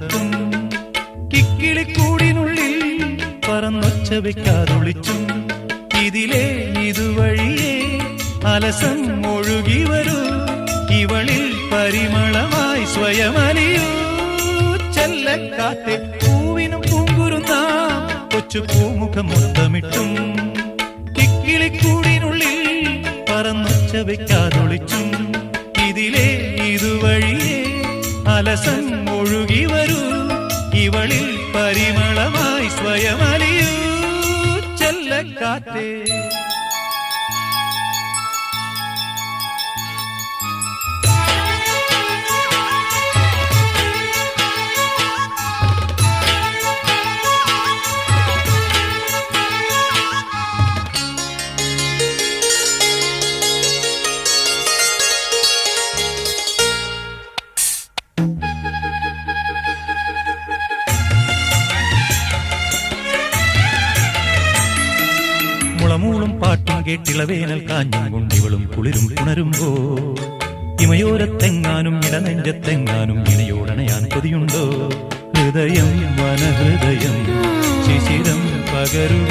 മുത്തമിട്ടും കിക്കിളിക്കൂടിനുള്ളിൽ പറന്നൊച്ച വെക്കാതൊളിച്ചും ഇതിലേ ഇതുവഴിയേ അലസം ഒഴുകി വരൂ ഇവളിൽ പരിമളമായി സ്വയമലിയൂ ചെല്ലക്കാറ്റെ പൂവിനും പൂങ്കുരുന്ന കൊച്ചു പൂമുഖം മുത്തമിട്ടും കിക്കിളിക്കൂടിനുള്ളിൽ പറന്നൊച്ച വെക്കാതൊളിച്ചും ഇതിലേ ഇതുവഴിയേ അലസം ഒഴുകി വരൂ ഇവളിൽ പരിമളമായി സ്വയമലിയൂ ചെല്ലക്കാറ്റേ മുളമൂളും പാട്ടും കേട്ടിളവേനൽ കാഞ്ഞും കൊണ്ടിവളും കുളിരും പുണരുമ്പോ ഇമയോരത്തെങ്ങാനും ഇടനെഞ്ചത്തെങ്ങാനും ഇണയോടണയാൻ കൊതിയുണ്ടോ ഹൃദയം വനഹൃദയം ശിശിരം പകരുക